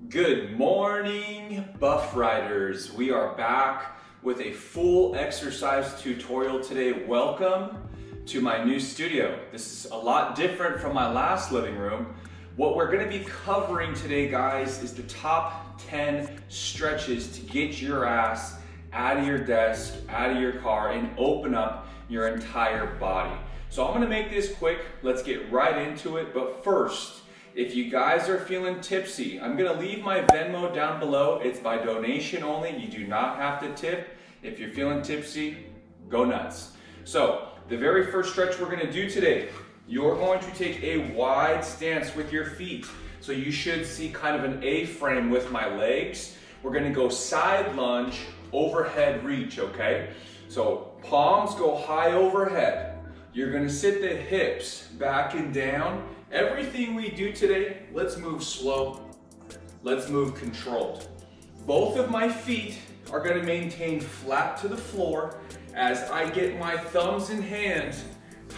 Good morning, Buff Riders. We are back with a full exercise tutorial today. Welcome to my new studio. This is a lot different from my last living room. What we're going to be covering today, guys, is the top 10 stretches to get your ass out of your desk, out of your car, and open up your entire body. So I'm going to make this quick. Let's get right into it. But first, if you guys are feeling tipsy, I'm gonna leave my Venmo down below. It's by donation only. You do not have to tip. If you're feeling tipsy, go nuts. So the very first stretch we're gonna do today, you're going to take a wide stance with your feet. So you should see kind of an A-frame with my legs. We're gonna go side lunge, overhead reach, okay? So palms go high overhead. You're gonna sit the hips back and down. Everything we do today, let's move slow, let's move controlled. Both of my feet are gonna maintain flat to the floor as I get my thumbs and hands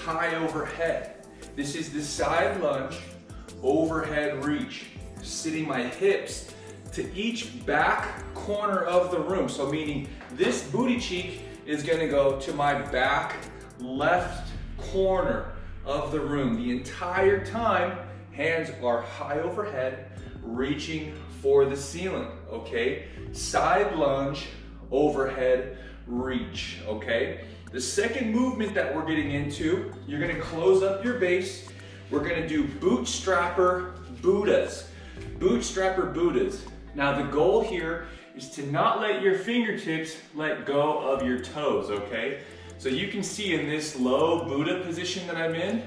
high overhead. This is the side lunge, overhead reach, sitting my hips to each back corner of the room. So meaning this booty cheek is gonna go to my back left corner of the room. The entire time, hands are high overhead, reaching for the ceiling, okay? Side lunge, overhead reach, okay? The second movement that we're getting into, you're gonna close up your base. We're gonna do bootstrapper Buddhas. Bootstrapper Buddhas. Now the goal here is to not let your fingertips let go of your toes, okay? So you can see in this low Buddha position that I'm in,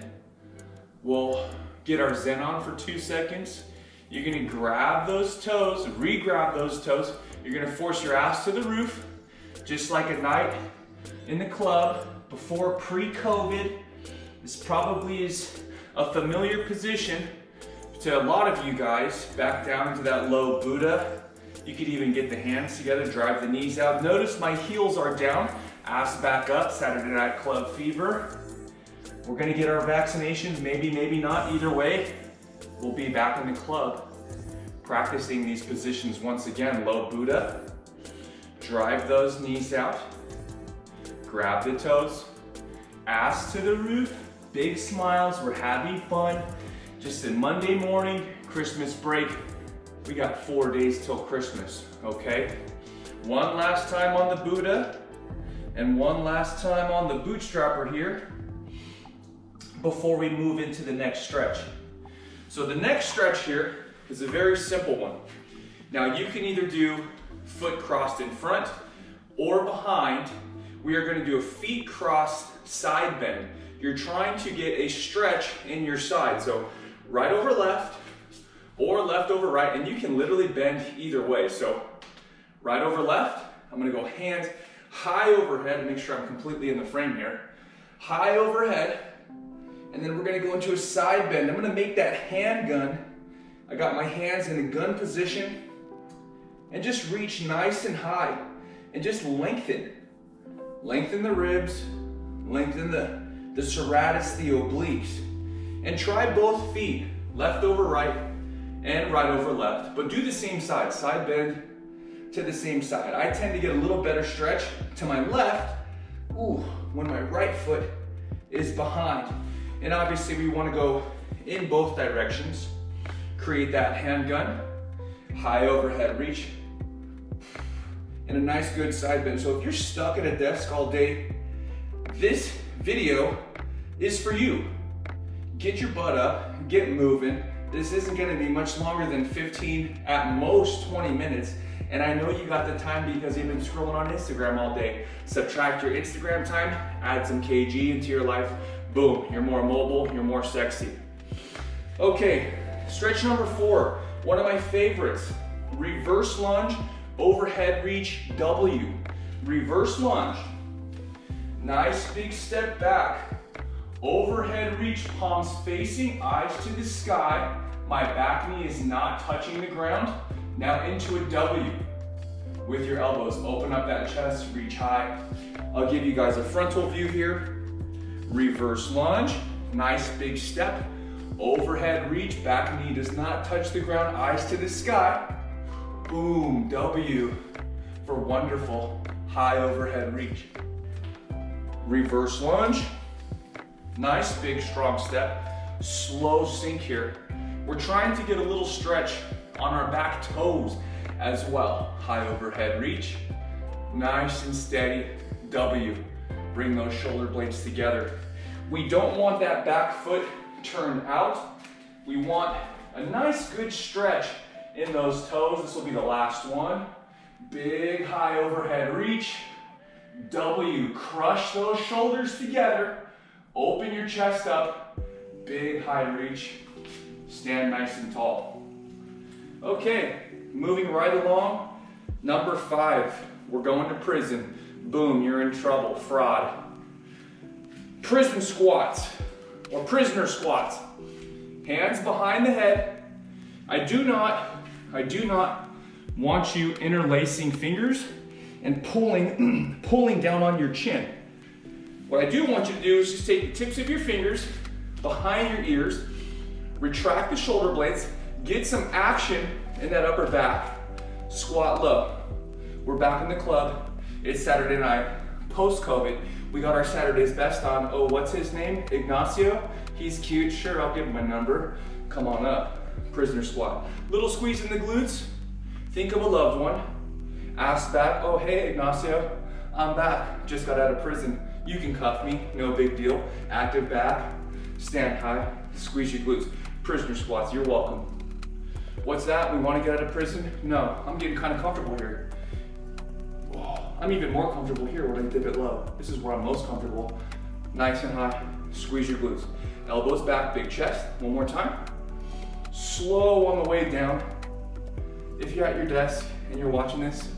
we'll get our Zen on for 2 seconds. You're gonna grab those toes, re-grab those toes. You're gonna force your ass to the roof, just like a night in the club before pre-COVID. This probably is a familiar position to a lot of you guys. Back down to that low Buddha. You could even get the hands together, drive the knees out. Notice my heels are down. Ass back up, Saturday Night Club fever. We're gonna get our vaccinations, maybe not. Either way, we'll be back in the club practicing these positions once again. Low Buddha, drive those knees out, grab the toes, ass to the roof, big smiles, we're having fun. Just a Monday morning, Christmas break. We got 4 days till Christmas, okay? One last time on the Buddha, and one last time on the bootstrapper here before we move into the next stretch. So the next stretch here is a very simple one. Now you can either do foot crossed in front or behind. We are going to do a feet crossed side bend. You're trying to get a stretch in your side. So right over left or left over right, and you can literally bend either way. So right over left, I'm going to go hands high overhead, make sure I'm completely in the frame here. High overhead, and then we're gonna go into a side bend. I'm gonna make that handgun. I got my hands in a gun position, and just reach nice and high, and just lengthen. Lengthen the ribs, lengthen the serratus, the obliques. And try both feet, left over right, and right over left. But do the same side, side bend, to the same side. I tend to get a little better stretch to my left, when my right foot is behind. And obviously we want to go in both directions. Create that handgun, high overhead reach, and a nice good side bend. So if you're stuck at a desk all day, this video is for you. Get your butt up, get moving. This isn't going to be much longer than 15, at most 20 minutes. And I know you got the time because you've been scrolling on Instagram all day. Subtract your Instagram time, add some kg into your life. Boom, you're more mobile, you're more sexy. Okay, stretch number 4, one of my favorites. Reverse lunge, overhead reach, W. Reverse lunge. Nice big step back. Overhead reach, palms facing, eyes to the sky. My back knee is not touching the ground. Now into a W with your elbows. Open up that chest, reach high. I'll give you guys a frontal view here. Reverse lunge, nice big step. Overhead reach, back knee does not touch the ground, eyes to the sky. Boom, W for wonderful high overhead reach. Reverse lunge. Nice big strong step. Slow sink here. We're trying to get a little stretch on our back toes as well. High overhead reach. Nice and steady W. Bring those shoulder blades together. We don't want that back foot turned out. We want a nice good stretch in those toes. This will be the last one. Big high overhead reach. W, crush those shoulders together. Open your chest up. Big high reach. Stand nice and tall. Okay, moving right along. Number 5, we're going to prison. Boom, you're in trouble, fraud. Prison squats, or prisoner squats. Hands behind the head. I do not want you interlacing fingers and pulling down on your chin. What I do want you to do is just take the tips of your fingers behind your ears, retract the shoulder blades, get some action in that upper back, squat low. We're back in the club. It's Saturday night, post-COVID. We got our Saturday's best on. Oh, what's his name? Ignacio? He's cute. Sure, I'll give him a number. Come on up. Prisoner squat. Little squeeze in the glutes. Think of a loved one. Ask back. Oh, hey, Ignacio. I'm back. Just got out of prison. You can cuff me. No big deal. Active back. Stand high. Squeeze your glutes. Prisoner squats. You're welcome. What's that? We want to get out of prison? No, I'm getting kind of comfortable here. I'm even more comfortable here when I dip it low. This is where I'm most comfortable. Nice and high. Squeeze your glutes. Elbows back, big chest. One more time. Slow on the way down. If you're at your desk and you're watching this,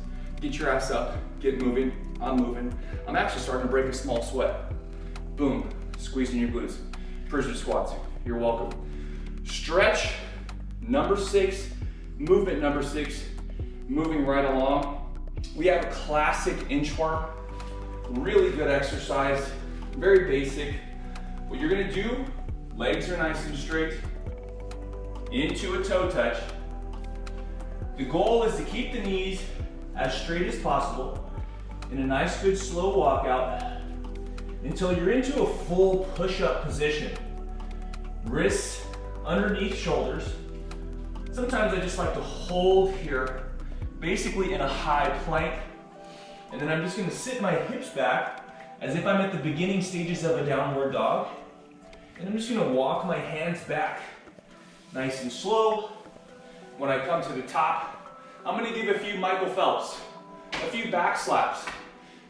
get your ass up. Get moving. I'm moving. I'm actually starting to break a small sweat. Boom. Squeezing your glutes. Prisoner squats. You're welcome. Stretch. Number 6. Movement number 6. Moving right along. We have a classic inchworm, really good exercise, very basic. What you're gonna do, legs are nice and straight, into a toe touch. The goal is to keep the knees as straight as possible in a nice good slow walkout until you're into a full push-up position. Wrists underneath shoulders. Sometimes I just like to hold here, basically in a high plank, and then I'm just going to sit my hips back as if I'm at the beginning stages of a downward dog, and I'm just going to walk my hands back nice and slow. When I come to the top, I'm going to give a few Michael Phelps, a few back slaps,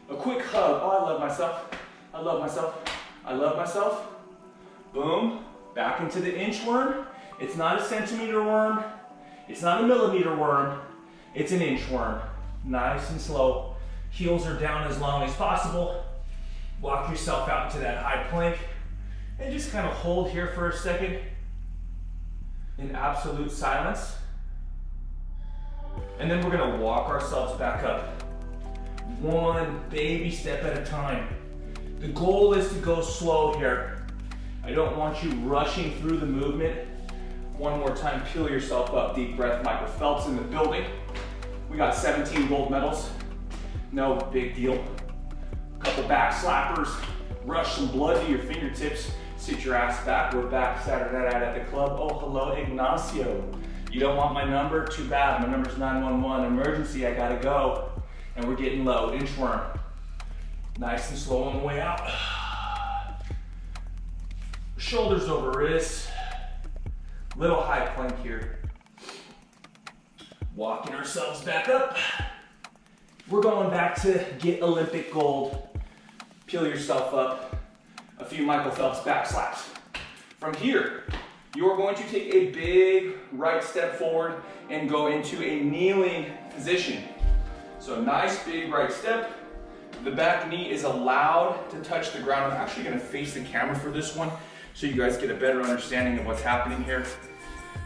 a quick hug. Oh, I love myself. I love myself. I love myself. Boom. Back into the inchworm. It's not a centimeter worm. It's not a millimeter worm. It's an inchworm. Nice and slow. Heels are down as long as possible. Walk yourself out into that high plank and just kind of hold here for a second in absolute silence. And then we're gonna walk ourselves back up. One baby step at a time. The goal is to go slow here. I don't want you rushing through the movement. One more time, peel yourself up. Deep breath, Michael Phelps in the building. We got 17 gold medals. No big deal. A couple back slappers. Rush some blood to your fingertips. Sit your ass back. We're back Saturday night at the club. Oh, hello, Ignacio. You don't want my number? Too bad. My number's 911. Emergency, I gotta go. And we're getting low. Inchworm. Nice and slow on the way out. Shoulders over wrists. Little high plank here. Walking ourselves back up. We're going back to get Olympic gold. Peel yourself up. A few Michael Phelps back slaps. From here, you are going to take a big right step forward and go into a kneeling position. So nice big right step. The back knee is allowed to touch the ground. I'm actually gonna face the camera for this one so you guys get a better understanding of what's happening here.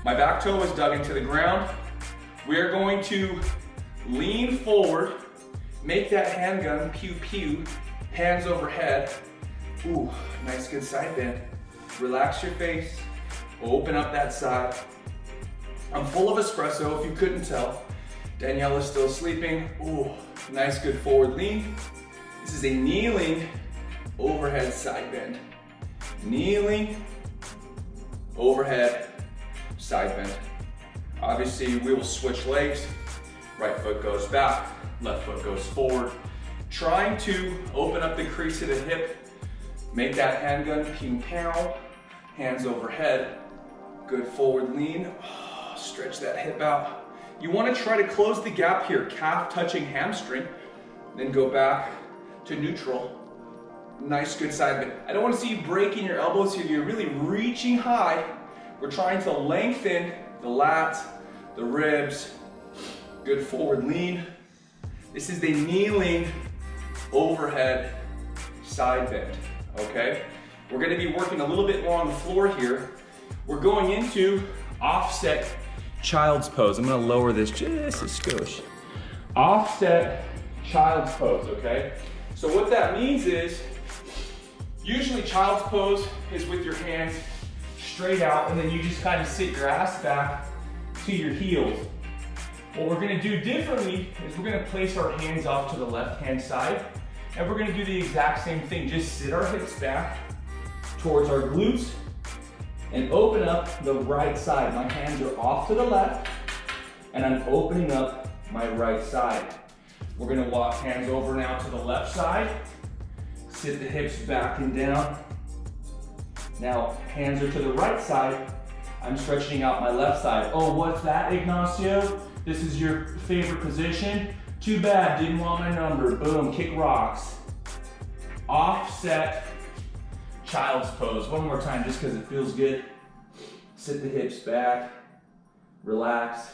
My back toe is dug into the ground. We are going to lean forward, make that handgun, pew pew, hands overhead. Ooh, nice good side bend. Relax your face, open up that side. I'm full of espresso if you couldn't tell. Danielle is still sleeping. Ooh, nice, good forward lean. This is a kneeling overhead side bend. Kneeling overhead side bend. Obviously, we will switch legs. Right foot goes back, left foot goes forward. Trying to open up the crease of the hip. Make that handgun ping pow. Hands overhead. Good forward lean. Oh, stretch that hip out. You want to try to close the gap here. Calf touching hamstring. Then go back to neutral. Nice, good side bend. I don't want to see you breaking your elbows here. You're really reaching high. We're trying to lengthen the lats, the ribs. Good forward lean. This is the kneeling overhead side bend, okay? We're gonna be working a little bit more on the floor here. We're going into offset child's pose. I'm gonna lower this just a skosh. Offset child's pose, okay? So what that means is, usually child's pose is with your hands straight out, and then you just kind of sit your ass back to your heels. What we're gonna do differently is we're gonna place our hands off to the left-hand side, and we're gonna do the exact same thing. Just sit our hips back towards our glutes and open up the right side. My hands are off to the left, and I'm opening up my right side. We're gonna walk hands over now to the left side, sit the hips back and down. Now, hands are to the right side, I'm stretching out my left side. Oh, what's that, Ignacio? This is your favorite position? Too bad, didn't want my number. Boom, kick rocks. Offset child's pose. One more time, just because it feels good. Sit the hips back, relax.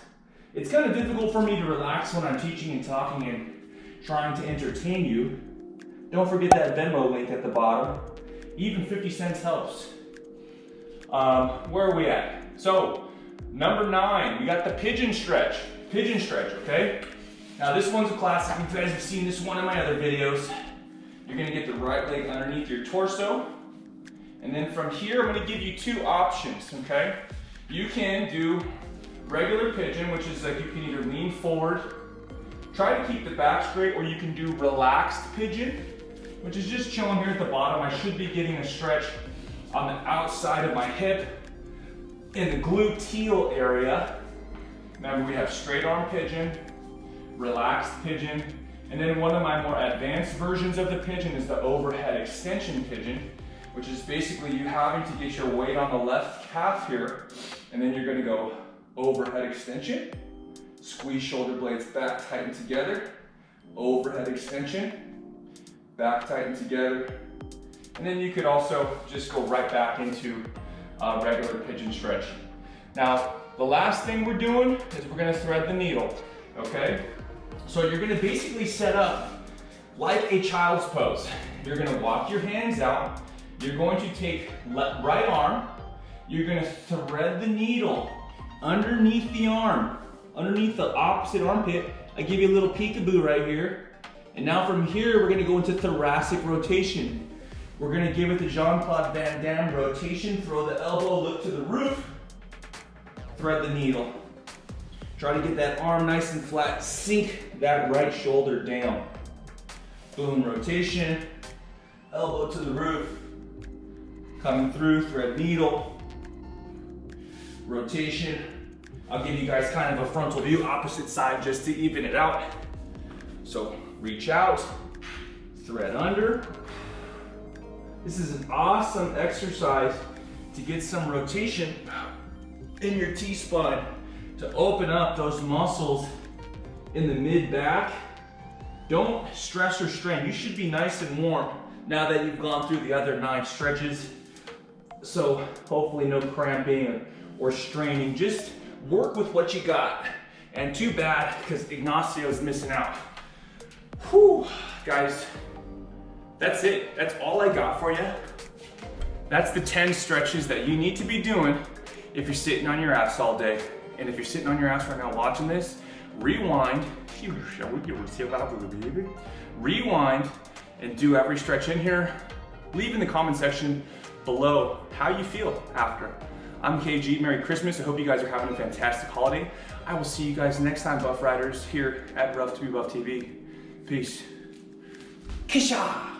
It's kind of difficult for me to relax when I'm teaching and talking and trying to entertain you. Don't forget that Venmo link at the bottom. Even 50 cents helps. Where are we at? So, number 9, we got the pigeon stretch. Pigeon stretch, okay? Now this one's a classic. You guys have seen this one in my other videos. You're gonna get the right leg underneath your torso. And then from here, I'm gonna give you 2 options, okay? You can do regular pigeon, which is like you can either lean forward, try to keep the back straight, or you can do relaxed pigeon, which is just chilling here at the bottom. I should be getting a stretch on the outside of my hip in the gluteal area. Remember, we have straight arm pigeon, relaxed pigeon, and then one of my more advanced versions of the pigeon is the overhead extension pigeon, which is basically you having to get your weight on the left calf here, and then you're gonna go overhead extension, squeeze shoulder blades back, tighten together, overhead extension, back tighten together, and then you could also just go right back into a regular pigeon stretch. Now, the last thing we're doing is we're gonna thread the needle, okay? So you're gonna basically set up like a child's pose. You're gonna walk your hands out. You're going to take right arm. You're gonna thread the needle underneath the arm, underneath the opposite armpit. I give you a little peekaboo right here. And now from here, we're gonna go into thoracic rotation. We're gonna give it the Jean-Claude Van Damme rotation. Throw the elbow, look to the roof, thread the needle. Try to get that arm nice and flat. Sink that right shoulder down. Boom, rotation, elbow to the roof. Coming through, thread needle. Rotation. I'll give you guys kind of a frontal view, opposite side, just to even it out. So reach out, thread under. This is an awesome exercise to get some rotation in your T-spine, to open up those muscles in the mid-back. Don't stress or strain. You should be nice and warm now that you've gone through the other 9 stretches. So hopefully no cramping or straining. Just work with what you got. And too bad, because Ignacio's missing out. Whew, guys. That's it. That's all I got for you. That's the 10 stretches that you need to be doing if you're sitting on your ass all day. And if you're sitting on your ass right now watching this, rewind and do every stretch in here. Leave in the comment section below how you feel after. I'm KG, Merry Christmas. I hope you guys are having a fantastic holiday. I will see you guys next time, Buff Riders, here at RoughToBeBuffTV. Peace. Kisha!